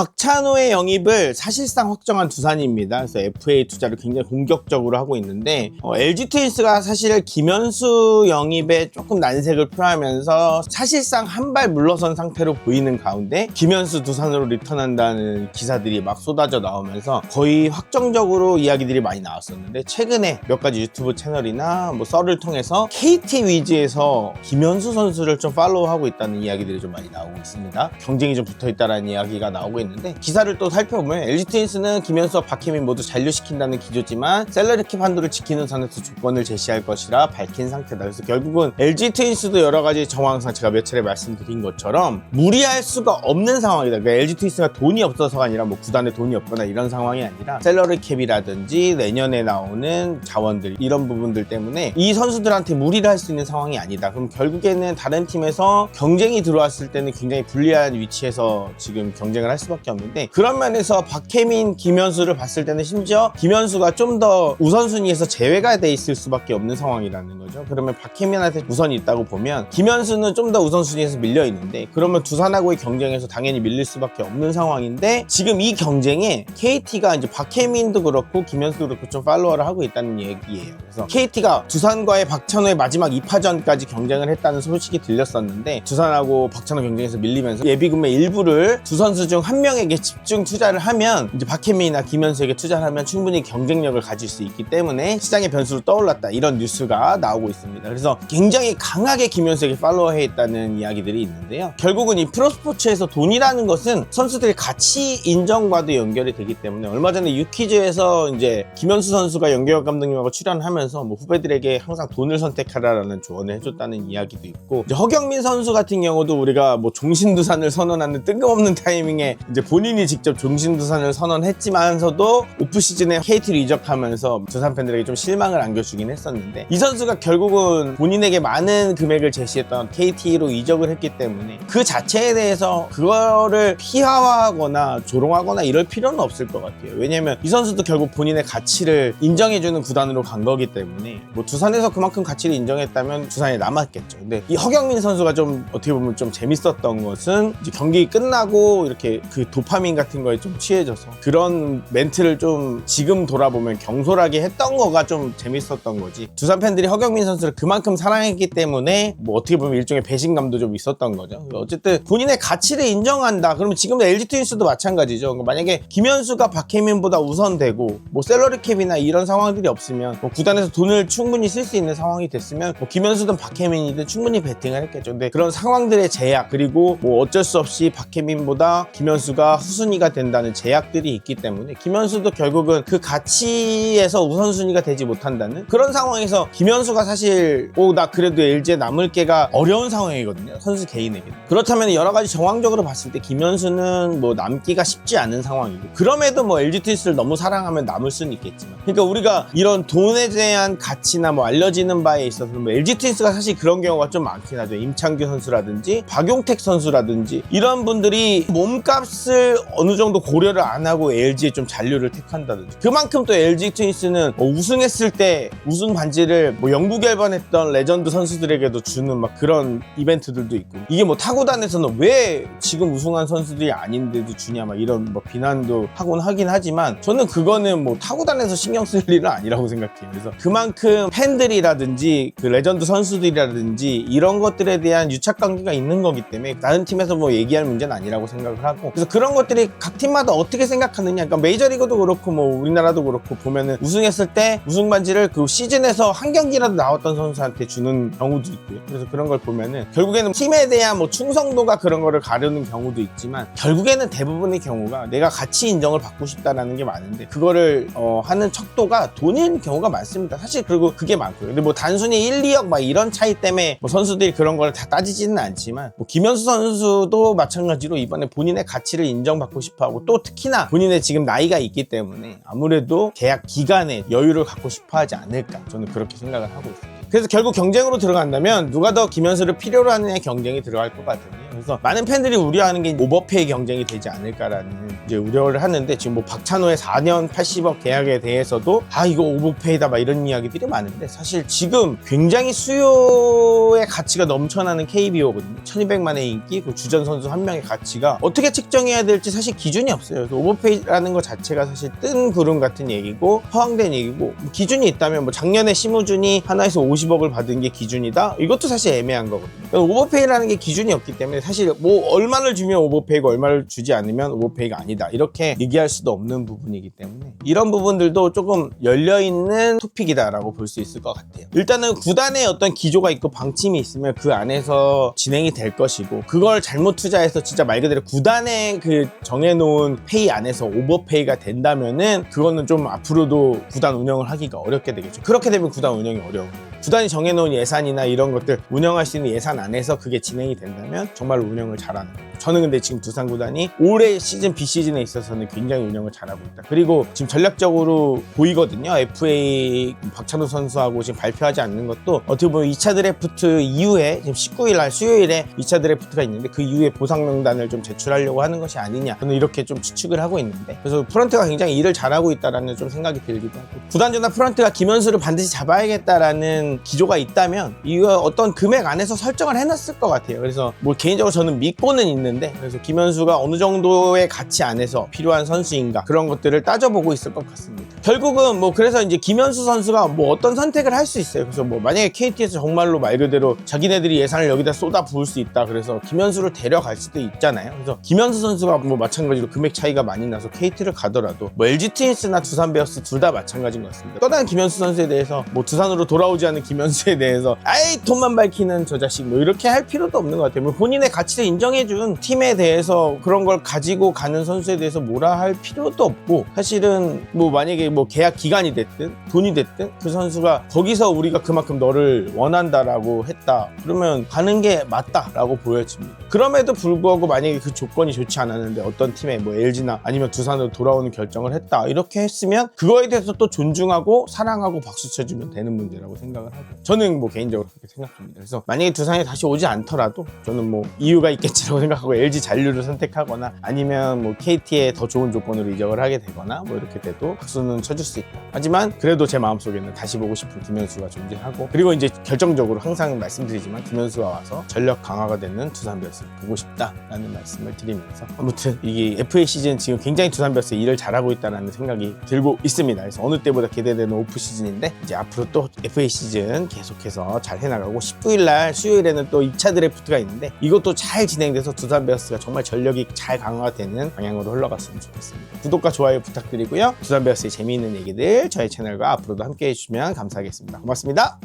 박찬호의 영입을 사실상 확정한 두산입니다. 그래서 FA 투자를 굉장히 공격적으로 하고 있는데 LG 트윈스가 사실 김현수 영입에 조금 난색을 표하면서 사실상 한 발 물러선 상태로 보이는 가운데 김현수 두산으로 리턴한다는 기사들이 막 쏟아져 나오면서 거의 확정적으로 이야기들이 많이 나왔었는데, 최근에 몇 가지 유튜브 채널이나 뭐 썰을 통해서 KT 위즈에서 김현수 선수를 좀 팔로우하고 있다는 이야기들이 좀 많이 나오고 있습니다. 경쟁이 좀 붙어있다는 이야기가 나오고 있는데, 기사를 또 살펴보면 LG 트윈스는 김현수와 박혜민 모두 잔류시킨다는 기조지만 셀러리캡 한도를 지키는 선에서 조건을 제시할 것이라 밝힌 상태다. 그래서 결국은 LG 트윈스도 여러 가지 정황상 제가 몇 차례 말씀드린 것처럼 무리할 수가 없는 상황이다. 그러니까 LG 트윈스가 돈이 없어서가 아니라 뭐 구단에 돈이 없거나 이런 상황이 아니라 셀러리캡이라든지 내년에 나오는 자원들, 이런 부분들 때문에 이 선수들한테 무리를 할 수 있는 상황이 아니다. 그럼 결국에는 다른 팀에서 경쟁이 들어왔을 때는 굉장히 불리한 위치에서 지금 경쟁을 할 수밖에 없는데, 그런 면에서 박혜민, 김현수를 봤을 때는 심지어 김현수가 좀 더 우선순위에서 제외가 돼 있을 수밖에 없는 상황이라는 거죠. 그러면 박혜민한테 우선이 있다고 보면 김현수는 좀 더 우선순위에서 밀려 있는데, 그러면 두산하고의 경쟁에서 당연히 밀릴 수밖에 없는 상황인데, 지금 이 경쟁에 KT가 이제 박혜민도 그렇고 김현수도 그렇고 좀 팔로워를 하고 있다는 얘기예요. 그래서 KT가 두산과의 박찬호의 마지막 2파전까지 경쟁을 했다는 소식이 들렸었는데, 두산하고 박찬호 경쟁에서 밀리면서 예비금의 일부를 두 선수 중 한 명에게 집중 투자를 하면, 이제 박혜민이나 김현수에게 투자를 하면 충분히 경쟁력을 가질 수 있기 때문에 시장의 변수로 떠올랐다, 이런 뉴스가 나오고 있습니다. 그래서 굉장히 강하게 김현수에게 팔로워해 있다는 이야기들이 있는데요. 결국은 이 프로스포츠에서 돈이라는 것은 선수들의 가치 인정과도 연결이 되기 때문에, 얼마 전에 유퀴즈에서 이제 김현수 선수가 연계혁 감독님하고 출연하면서 뭐 후배들에게 항상 돈을 선택하라라는 조언을 해줬다는 이야기도 있고, 이제 허경민 선수 같은 경우도 우리가 뭐 종신두산을 선언하는 뜬금없는 타이밍에 이제 본인이 직접 종신두산을 선언했지만서도 오프시즌에 KT로 이적하면서 두산 팬들에게 좀 실망을 안겨주긴 했었는데, 이 선수가 결국은 본인에게 많은 금액을 제시했던 KT로 이적을 했기 때문에 그 자체에 대해서 그거를 피하거나 조롱하거나 이럴 필요는 없을 것 같아요. 왜냐면 이 선수도 결국 본인의 가치를 인정해주는 구단으로 간 거기 때문에, 뭐 두산에서 그만큼 가치를 인정했다면 두산에 남았겠죠. 근데 이 허경민 선수가 좀 어떻게 보면 좀 재밌었던 것은, 이제 경기 끝나고 이렇게 그 도파민 같은 거에 좀 취해져서 그런 멘트를 좀 지금 돌아보면 경솔하게 했던 거가 좀 재밌었던 거지, 두산 팬들이 허경민 선수를 그만큼 사랑했기 때문에 뭐 어떻게 보면 일종의 배신감도 좀 있었던 거죠. 어쨌든 본인의 가치를 인정한다. 그러면 지금 LG 트윈스도 마찬가지죠. 만약에 김현수가 박혜민보다 우선되고 뭐 셀러리캡이나 이런 상황들이 없으면, 뭐 구단에서 돈을 충분히 쓸 수 있는 상황이 됐으면 뭐 김현수든 박혜민이든 충분히 배팅을 했겠죠. 근데 그런 상황들의 제약, 그리고 뭐 어쩔 수 없이 박혜민보다 김현수가 후순위가 된다는 제약들이 있기 때문에 김현수도 결국은 그 가치에서 우선순위가 되지 못한다는 그런 상황에서 김현수가 사실 나 그래도 LG에 남을 게가 어려운 상황이거든요, 선수 개인에게는. 그렇다면 여러 가지 정황적으로 봤을 때 김현수는 뭐 남기가 쉽지 않은 상황이고, 그럼에도 뭐 LG 트윈스를 너무 사랑하면 남을 수는 있겠지만, 그러니까 우리가 이런 돈에 대한 가치나 뭐 알려지는 바에 있어서 뭐 LG 트윈스가 사실 그런 경우가 좀 많긴 하죠. 임창규 선수라든지 박용택 선수라든지 이런 분들이 몸값을 어느 정도 고려를 안 하고 LG에 좀 잔류를 택한다든지, 그만큼 또 LG 트윈스는 뭐 우승했을 때 우승 반지를 뭐 영구 결번했던 레전드 선수들에게도 주는 막 그런 이벤트들도 있고, 이게 뭐 타구단에서는 왜 지금 우승한 선수들이 아닌데도 주냐 막 이런 뭐 비난도 하긴 하지만, 저는 그거는 뭐 타구단에서 신경 쓸 일은 아니라고 생각해요. 그래서 그만큼 팬들이라든지 그 레전드 선수들이라든지 이런 것들에 대한 유착관계가 있는 거기 때문에 다른 팀에서 뭐 얘기할 문제는 아니라고 생각을 하고, 그래서 그런 것들이 각 팀마다 어떻게 생각하느냐, 그러니까 메이저리그도 그렇고 뭐 우리나라도 그렇고 보면은 우승했을 때 우승 반지를 그 시즌에서 한 경기라도 나왔던 선수한테 주는 경우도 있고요. 그래서 그런 걸 보면은 결국에는 팀에 대한 뭐 충성도가 그런 거를 가르는 경우도 있지만, 결국에는 대부분의 경우가 내가 가치 인정을 받고 싶다라는 게 많은데, 그거를 하는 척도가 돈인 경우가 많습니다, 사실. 그리고 그게 많고요. 근데 뭐 단순히 1, 2억 막 이런 차이 때문에 뭐 선수들이 그런 걸 다 따지지는 않지만, 뭐 김현수 선수도 마찬가지로 이번에 본인의 가치를 인정받고 싶어하고, 또 특히나 본인의 지금 나이가 있기 때문에 아무래도 계약 기간에 여유를 갖고 싶어하지 않을까, 저는 그렇게 생각을 하고 있습니다. 그래서 결국 경쟁으로 들어간다면 누가 더 김현수를 필요로 하느냐의 경쟁이 들어갈 것 같은데요. 그래서 많은 팬들이 우려하는 게 오버페이 경쟁이 되지 않을까라는 이제 우려를 하는데, 지금 뭐 박찬호의 4년 80억 계약에 대해서도 이거 오버페이다 막 이런 이야기들이 많은데, 사실 지금 굉장히 수요의 가치가 넘쳐나는 KBO거든요. 1200만의 인기, 그 주전 선수 한 명의 가치가 어떻게 측정해야 될지 사실 기준이 없어요. 그래서 오버페이라는 것 자체가 사실 뜬 구름 같은 얘기고 허황된 얘기고, 뭐 기준이 있다면 뭐 작년에 심우준이 하나에서 50억을 받은 게 기준이다? 이것도 사실 애매한 거거든요. 그러니까 오버페이라는 게 기준이 없기 때문에 사실 뭐 얼마를 주면 오버페이고 얼마를 주지 않으면 오버페이가 아니다, 이렇게 얘기할 수도 없는 부분이기 때문에 이런 부분들도 조금 열려있는 토픽이다라고 볼 수 있을 것 같아요. 일단은 구단의 어떤 기조가 있고 방침이 있으면 그 안에서 진행이 될 것이고, 그걸 잘못 투자해서 진짜 말 그대로 구단의 그 정해놓은 페이 안에서 오버페이가 된다면은 그거는 좀 앞으로도 구단 운영을 하기가 어렵게 되겠죠. 그렇게 되면 구단 운영이 어려워요. 구단이 정해놓은 예산이나 이런 것들, 운영할 수 있는 예산 안에서 그게 진행이 된다면 정말 운영을 잘하는 거예요. 저는 근데 지금 두산 구단이 올해 시즌 비시즌에 있어서는 굉장히 운영을 잘하고 있다. 그리고 지금 전략적으로 보이거든요. FA 박찬호 선수하고 지금 발표하지 않는 것도 어떻게 보면 2차 드래프트 이후에 지금 19일 날 수요일에 2차 드래프트가 있는데 그 이후에 보상 명단을 좀 제출하려고 하는 것이 아니냐, 저는 이렇게 좀 추측을 하고 있는데, 그래서 프런트가 굉장히 일을 잘하고 있다라는 좀 생각이 들기도 하고, 구단주나 프런트가 김현수를 반드시 잡아야겠다라는 기조가 있다면 이거 어떤 금액 안에서 설정을 해놨을 것 같아요. 그래서 뭐 개인적으로 저는 믿고는 있는데, 그래서 김현수가 어느 정도의 가치 안에서 필요한 선수인가, 그런 것들을 따져보고 있을 것 같습니다. 결국은 뭐 그래서 이제 김현수 선수가 뭐 어떤 선택을 할 수 있어요. 그래서 뭐 만약에 KT에서 정말로 말 그대로 자기네들이 예산을 여기다 쏟아 부을 수 있다, 그래서 김현수를 데려갈 수도 있잖아요. 그래서 김현수 선수가 뭐 마찬가지로 금액 차이가 많이 나서 KT를 가더라도 뭐 LG 트윈스나 두산 베어스 둘 다 마찬가지인 것 같습니다. 떠난 김현수 선수에 대해서 뭐 두산으로 돌아오지 않은 김현수에 대해서 돈만 밝히는 저 자식 뭐 이렇게 할 필요도 없는 것 같아요. 뭐 본인의 가치를 인정해준 팀에 대해서 그런 걸 가지고 가는 선수에 대해서 뭐라 할 필요도 없고, 사실은 뭐 만약에 뭐 계약 기간이 됐든 돈이 됐든 그 선수가 거기서 우리가 그만큼 너를 원한다라고 했다, 그러면 가는 게 맞다라고 보여집니다. 그럼에도 불구하고 만약에 그 조건이 좋지 않았는데 어떤 팀에 뭐 LG나 아니면 두산으로 돌아오는 결정을 했다, 이렇게 했으면 그거에 대해서 또 존중하고 사랑하고 박수 쳐주면 되는 문제라고 생각을 하고, 저는 뭐 개인적으로 그렇게 생각합니다. 그래서 만약에 두산이 다시 오지 않더라도 저는 뭐 이유가 있겠지라고 생각하고 LG 잔류를 선택하거나 아니면 뭐 KT에 더 좋은 조건으로 이적을 하게 되거나 뭐 이렇게 돼도 박수는 쳐줄 수 있다. 하지만 그래도 제 마음속에는 다시 보고 싶은 김현수가 존재하고, 그리고 이제 결정적으로 항상 말씀드리지만 김현수가 와서 전력 강화가 되는 두산 베어스를 보고 싶다라는 말씀을 드리면서, 아무튼 이게 FA 시즌 지금 굉장히 두산 베어스 일을 잘하고 있다는 생각이 들고 있습니다. 그래서 어느 때보다 기대되는 오프 시즌인데, 이제 앞으로 또 FA 시즌 계속해서 잘 해나가고 19일날 수요일에는 또 2차 드래프트가 있는데 이것도 잘 진행돼서 두산 베어스가 정말 전력이 잘 강화가 되는 방향으로 흘러갔으면 좋겠습니다. 구독과 좋아요 부탁드리고요. 두산 베어스의 재미있는 얘기들 저희 채널과 앞으로도 함께 해주시면 감사하겠습니다. 고맙습니다.